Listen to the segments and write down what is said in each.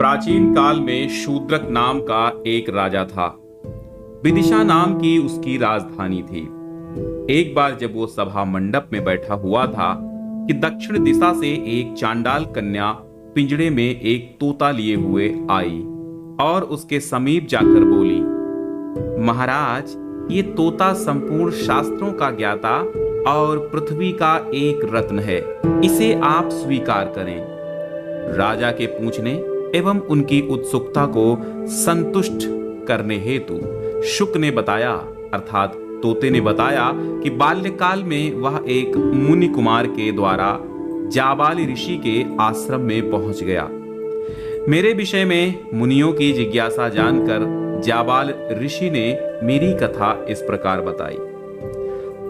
प्राचीन काल में शूद्रक नाम का एक राजा था। विदिशा नाम की उसकी राजधानी थी। एक बार जब वो सभा मंडप में बैठा हुआ था कि दक्षिण दिशा से एक चांडाल कन्या पिंजड़े में एक तोता लिए हुए आई और उसके समीप जाकर बोली, महाराज, ये तोता संपूर्ण शास्त्रों का ज्ञाता और पृथ्वी का एक रत्न है, इसे आप स्वीकार करें। राजा के पूछने एवं उनकी उत्सुकता को संतुष्ट करने हेतु शुक ने बताया, अर्थात तोते ने बताया कि बाल्यकाल में वह एक मुनि कुमार के द्वारा जाबाली ऋषि के आश्रम में पहुंच गया। मेरे विषय में मुनियों की जिज्ञासा जानकर जाबाल ऋषि ने मेरी कथा इस प्रकार बताई।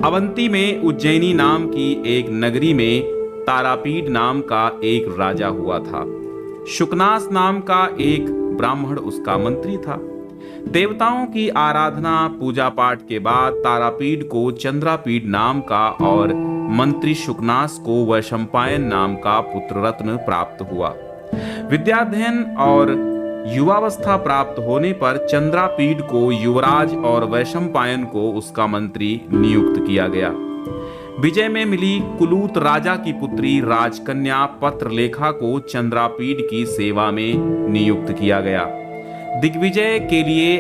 अवंती में उज्जैनी नाम की एक नगरी में तारापीठ नाम का एक राजा हुआ था। शुकनास नाम का एक ब्राह्मण उसका मंत्री था। देवताओं की आराधना पूजा पाठ के बाद तारापीठ को चंद्रापीठ नाम का और मंत्री शुकनास को वैशंपायन नाम का पुत्र रत्न प्राप्त हुआ। विद्याध्ययन और युवावस्था प्राप्त होने पर चंद्रापीठ को युवराज और वैशंपायन को उसका मंत्री नियुक्त किया गया। विजय में मिली कुलूत राजा की पुत्री राजकन्या पत्रलेखा को चंद्रापीठ की सेवा में नियुक्त किया गया। दिग्विजय के लिए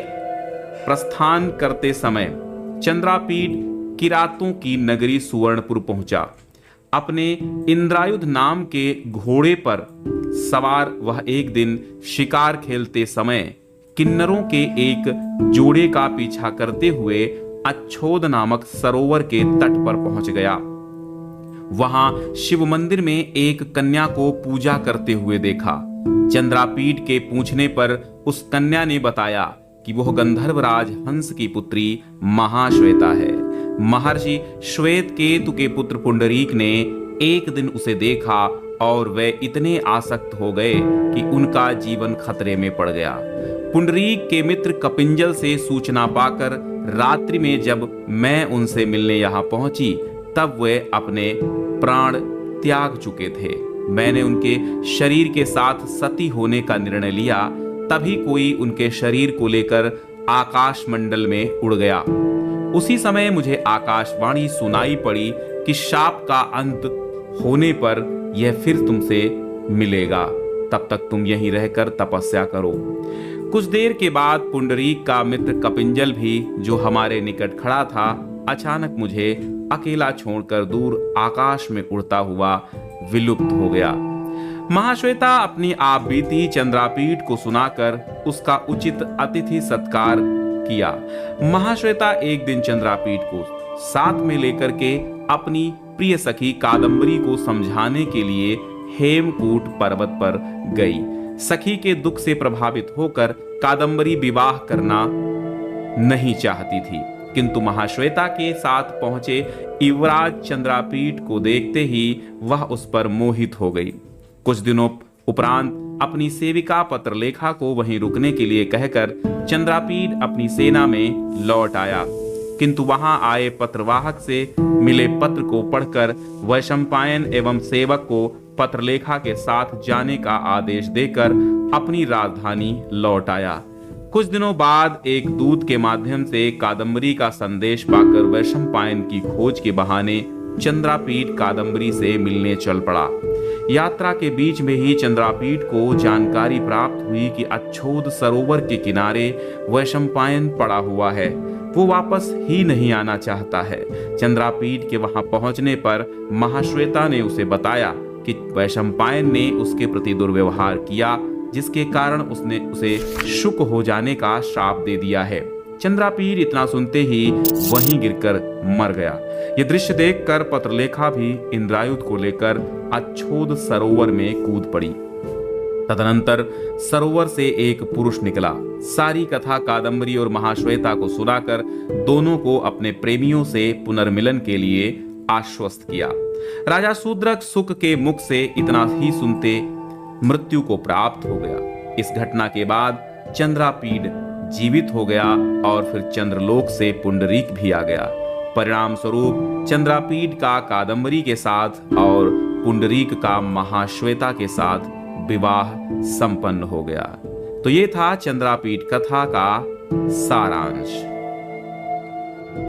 प्रस्थान करते समय चंद्रापीठ किरातों की नगरी सुवर्णपुर पहुंचा। अपने इंद्रायुध नाम के घोड़े पर सवार वह एक दिन शिकार खेलते समय किन्नरों के एक जोड़े का पीछा करते हुए अच्छोद नामक सरोवर के तट पर पहुंच गया। वहां शिव मंदिर में एक कन्या को पूजा करते हुए देखा। चंद्रापीठ के पूछने पर उस कन्या ने बताया कि वह गंधर्वराज हंस की पुत्री महाश्वेता है। महर्षि श्वेत केतु के पुत्र पुंडरीक ने एक दिन उसे देखा और वे इतने आसक्त हो गए कि उनका जीवन खतरे में पड़ गया। पुंडरीक के मित्र कपिंजल से सूचना पाकर रात्रि में जब मैं उनसे मिलने यहाँ पहुंची तब वे अपने प्राण त्याग चुके थे। मैंने उनके शरीर के साथ सती होने का निर्णय लिया। तभी कोई उनके शरीर को लेकर आकाश मंडल में उड़ गया। उसी समय मुझे आकाशवाणी सुनाई पड़ी कि शाप का अंत होने पर यह फिर तुमसे मिलेगा, तब तक तुम यहीं रहकर तपस्या करो। कुछ देर के बाद पुंडरीक का मित्र कपिंजल भी, जो हमारे निकट खड़ा था, अचानक मुझे अकेला छोड़कर दूर आकाश में उड़ता हुआ विलुप्त हो गया। महाश्वेता अपनी आप बीती चंद्रापीठ को सुनाकर उसका उचित अतिथि सत्कार किया। महाश्वेता एक दिन चंद्रापीठ को साथ में लेकर के अपनी प्रिय सखी कादम्बरी को समझाने के लिए हेमकूट पर्वत पर गई। सखी के दुख से प्रभावित होकर कादम्बरी विवाह करना नहीं चाहती थी, किंतु महाश्वेता के साथ पहुंचे युवराज चंद्रापीठ को देखते ही वह उस पर मोहित हो गई। कुछ दिनों उपरांत अपनी सेविका पत्रलेखा को वहीं रुकने के लिए कहकर चंद्रापीठ अपनी सेना में लौट आया, किंतु वहां आए पत्रवाहक से मिले पत्र को पढ़कर वैशंपायन एवं सेवक को पत्रलेखा के साथ जाने का आदेश देकर अपनी राजधानी लौट आया। कुछ दिनों बाद एक दूत के माध्यम से कादम्बरी का संदेश पाकर वैशंपायन की खोज के बहाने चंद्रापीठ कादम्बरी से मिलने चल पड़ा। यात्रा के बीच में ही चंद्रापीठ को जानकारी प्राप्त हुई कि अच्छोद सरोवर के किनारे वैशंपायन पड़ा हुआ है। वो वापस ही नहीं आना चाहता है। चंद्रापीठ के वहां पहुंचने पर महाश्वेता ने उसे बताया कि वैशंपायन ने उसके प्रति दुर्व्यवहार किया, जिसके कारण उसने उसे शुक हो जाने का श्राप दे दिया है। चंद्रापीठ इतना सुनते ही वहीं गिरकर मर गया। यह दृश्य देखकर पत्रलेखा भी इंद्रायुध को लेकर अच्छोद सरोवर में कूद पड़ी। तदनंतर सरोवर से एक पुरुष निकला। सारी कथा कादम्बरी और महाश्वेता को सुनाकर दोनों को अपने प्रेमियों से पुनर्मिलन के लिए आश्वस्त किया। राजा शूद्रक सुख के मुख से इतना ही सुनते मृत्यु को प्राप्त हो गया। इस घटना के बाद चंद्रापीठ जीवित हो गया और फिर चंद्रलोक से पुंडरीक भी आ गया। परिणाम स्वरूप चंद्रापीठ का कादम्बरी के साथ और पुंडरीक का महाश्वेता के साथ विवाह संपन्न हो गया। तो ये था चंद्रापीठ कथा का सारांश।